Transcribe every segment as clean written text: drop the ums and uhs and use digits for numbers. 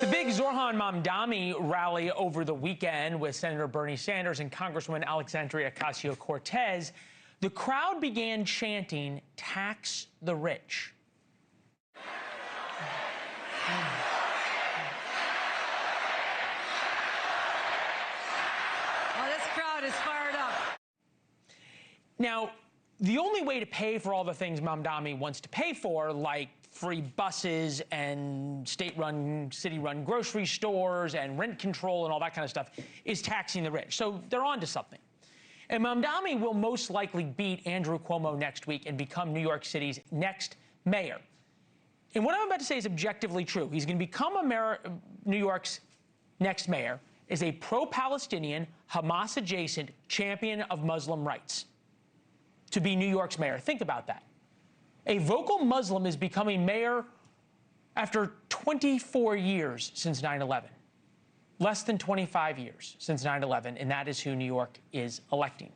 The big Zohran Mamdani rally over the weekend with Senator Bernie Sanders and Congresswoman Alexandria Ocasio-Cortez, the crowd began chanting, "Tax the rich." Well, this crowd is fired up. Now, the only way to pay for all the things Mamdani wants to pay for, like free buses and state-run, city-run grocery stores and rent control and all that kind of stuff, is taxing the rich. So they're on to something. And Mamdani will most likely beat Andrew Cuomo next week and become New York City's next mayor. And what I'm about to say is objectively true. He's going to become New York's next mayor as a pro-Palestinian, Hamas-adjacent champion of Muslim rights to be New York's mayor. Think about that. A vocal Muslim is becoming mayor after 24 years since 9/11. Less than 25 years since 9/11, and that is who New York is electing.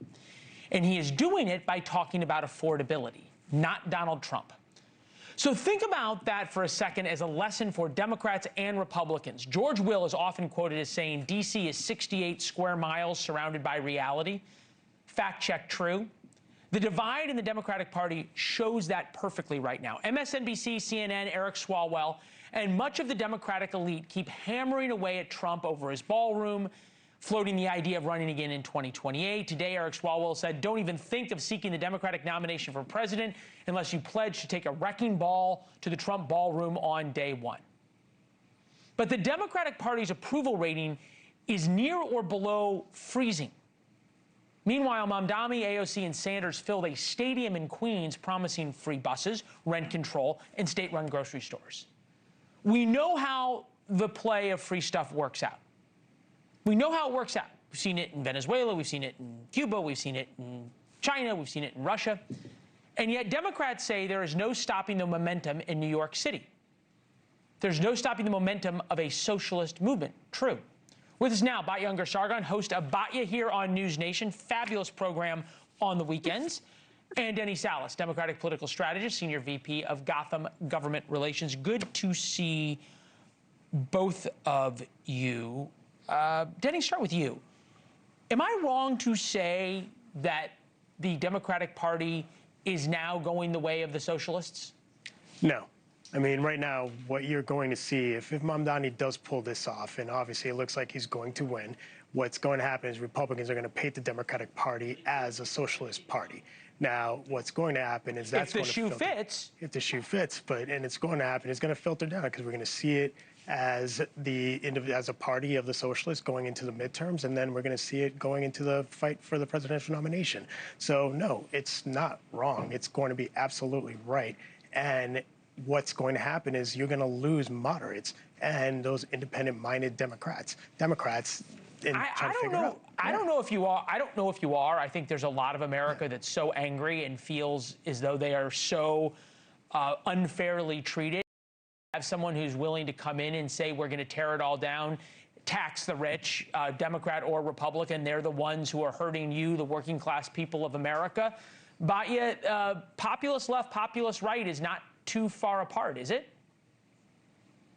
And he is doing it by talking about affordability, not Donald Trump. So think about that for a second as a lesson for Democrats and Republicans. George Will is often quoted as saying D.C. is 68 square miles surrounded by reality. Fact check, true. The divide in the Democratic Party shows that perfectly right now. MSNBC, CNN, Eric Swalwell, and much of the Democratic elite keep hammering away at Trump over his ballroom, floating the idea of running again in 2028. Today, Eric Swalwell said, "Don't even think of seeking the Democratic nomination for president unless you pledge to take a wrecking ball to the Trump ballroom on day one." But the Democratic Party's approval rating is near or below freezing. Meanwhile, Mamdani, AOC, and Sanders filled a stadium in Queens promising free buses, rent control, and state-run grocery stores. We know how the play of free stuff works out. We know how it works out. We've seen it in Venezuela, we've seen it in Cuba, we've seen it in China, we've seen it in Russia. And yet Democrats say there is no stopping the momentum in New York City. There's no stopping the momentum of a socialist movement. True. With us now, Batya Ungar-Sargon, host of Batya here on NewsNation, fabulous program on the weekends, and Denny Salas, Democratic political strategist, senior VP of Gotham Government Relations. Good to see both of you. Denny, start with you. Am I wrong to say that the Democratic Party is now going the way of the socialists? No. I mean, right now, what you're going to see, if Mamdani does pull this off, and obviously it looks like he's going to win, what's going to happen is Republicans are going to paint the Democratic Party as a socialist party. Now, what's going to happen is that's going to filter. If the shoe fits. If the shoe fits, and it's going to happen, it's going to filter down because we're going to see it as a party of the socialists going into the midterms, and then we're going to see it going into the fight for the presidential nomination. So, no, it's not wrong. It's going to be absolutely right. And what's going to happen is you're going to lose moderates and those independent-minded Democrats. I don't know if you are. I think there's a lot of America that's so angry and feels as though they are so unfairly treated. Have someone who's willing to come in and say we're going to tear it all down, tax the rich, Democrat or Republican. They're the ones who are hurting you, the working class people of America. But yet, populist left, populist right is not too far apart, is it?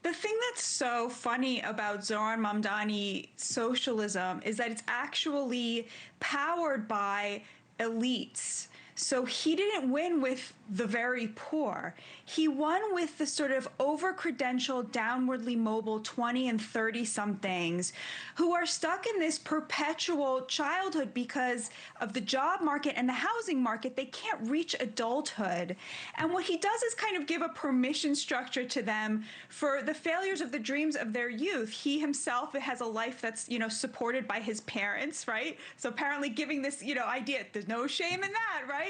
The thing that's so funny about Zohran Mamdani socialism is that it's actually powered by elites. So he didn't win with the very poor. He won with the sort of over-credentialed, downwardly mobile 20 and 30-somethings who are stuck in this perpetual childhood because of the job market and the housing market. They can't reach adulthood. And what he does is kind of give a permission structure to them for the failures of the dreams of their youth. He himself has a life that's, supported by his parents, right? So apparently giving this, idea, there's no shame in that, right?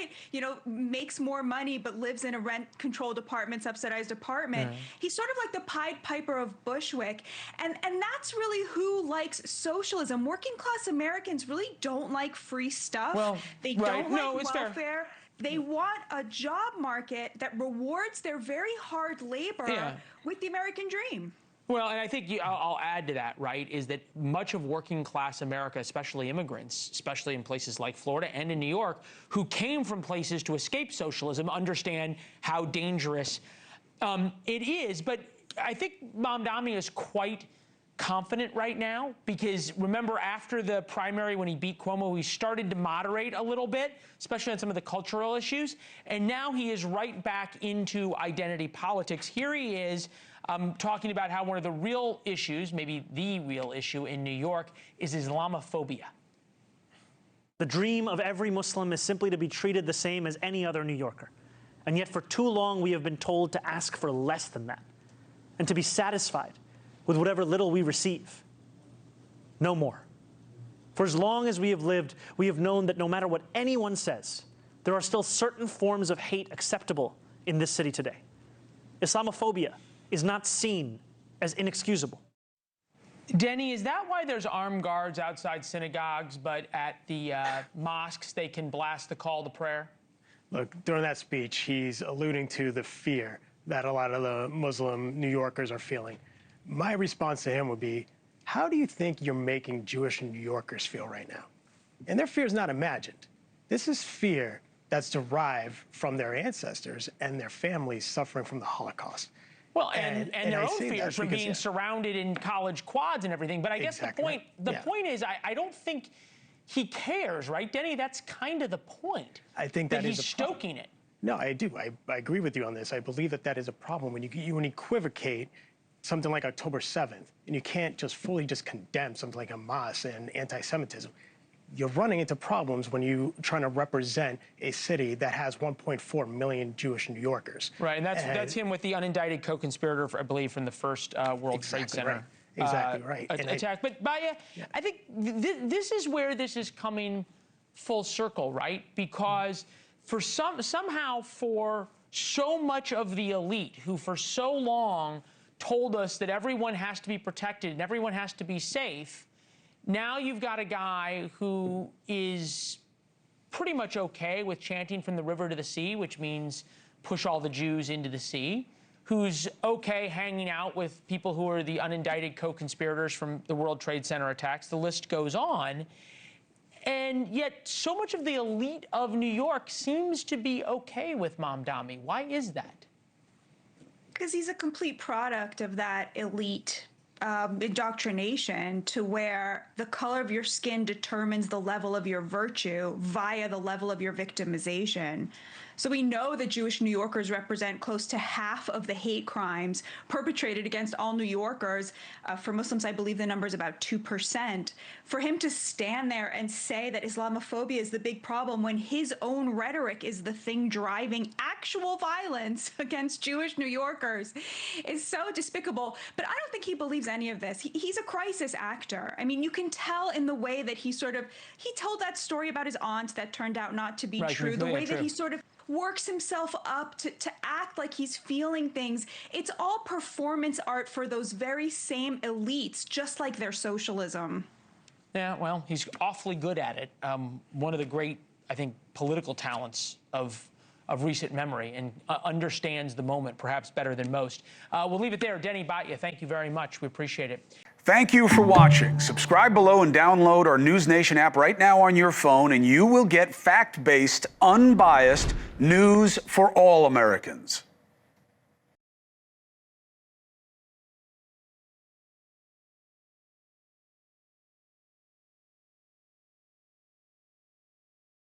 Makes more money but lives in a rent-controlled apartment, subsidized apartment. Yeah. He's sort of like the Pied Piper of Bushwick. And that's really who likes socialism. Working-class Americans really don't like free stuff. Well, they don't like welfare. Fair. They want a job market that rewards their very hard labor with the American dream. Well, and I think I'll add to that, right, is that much of working class America, especially immigrants, especially in places like Florida and in New York, who came from places to escape socialism, understand how dangerous it is. But I think Mamdani is quite confident right now because remember after the primary when he beat Cuomo, he started to moderate a little bit, especially on some of the cultural issues. And now he is right back into identity politics. Here he is talking about how one of the real issues, maybe the real issue in New York, is Islamophobia. The dream of every Muslim is simply to be treated the same as any other New Yorker. And yet for too long we have been told to ask for less than that and to be satisfied with whatever little we receive. No more. For as long as we have lived, we have known that no matter what anyone says, there are still certain forms of hate acceptable in this city today. Islamophobia is not seen as inexcusable. Denny, is that why there's armed guards outside synagogues, but at the mosques they can blast the call to prayer? Look, during that speech, he's alluding to the fear that a lot of the Muslim New Yorkers are feeling. My response to him would be, how do you think you're making Jewish New Yorkers feel right now? And their fear is not imagined. This is fear that's derived from their ancestors and their families suffering from the Holocaust. Well, and their own fears from being surrounded in college quads and everything. But I guess the point is, I don't think he cares, right, Denny? That's kind of the point. I think that he's stoking it. No, I do. I agree with you on this. I believe that is a problem when you equivocate something like October 7th, and you can't just fully condemn something like Hamas and anti-Semitism. You're running into problems when you're trying to represent a city that has 1.4 million Jewish New Yorkers. Right, and that's him with the unindicted co-conspirator, I believe, from the first World Trade Center. Right. Exactly right. Attack. But Batya, I think this is where this is coming full circle, right? Because for somehow for so much of the elite who for so long told us that everyone has to be protected and everyone has to be safe, now you've got a guy who is pretty much okay with chanting from the river to the sea, which means push all the Jews into the sea, who's okay hanging out with people who are the unindicted co-conspirators from the World Trade Center attacks. The list goes on. And yet so much of the elite of New York seems to be okay with Mamdani. Why is that? Because he's a complete product of that elite indoctrination to where the color of your skin determines the level of your virtue via the level of your victimization. So we know that Jewish New Yorkers represent close to half of the hate crimes perpetrated against all New Yorkers. For Muslims, I believe the number is about 2%. For him to stand there and say that Islamophobia is the big problem when his own rhetoric is the thing driving actual violence against Jewish New Yorkers is so despicable. But I don't think he believes any of this. He's a crisis actor. I mean, you can tell in the way that he told that story about his aunt that turned out not to be true, the way that he sort of works himself up to act like he's feeling things. It's all performance art for those very same elites, just like their socialism. Yeah, well, he's awfully good at it. One of the great, I think, political talents of recent memory, and understands the moment perhaps better than most. We'll leave it there. Denny, Batya, thank you very much. We appreciate it. Thank you for watching. Subscribe below and download our NewsNation app right now on your phone, and you will get fact-based, unbiased news for all Americans.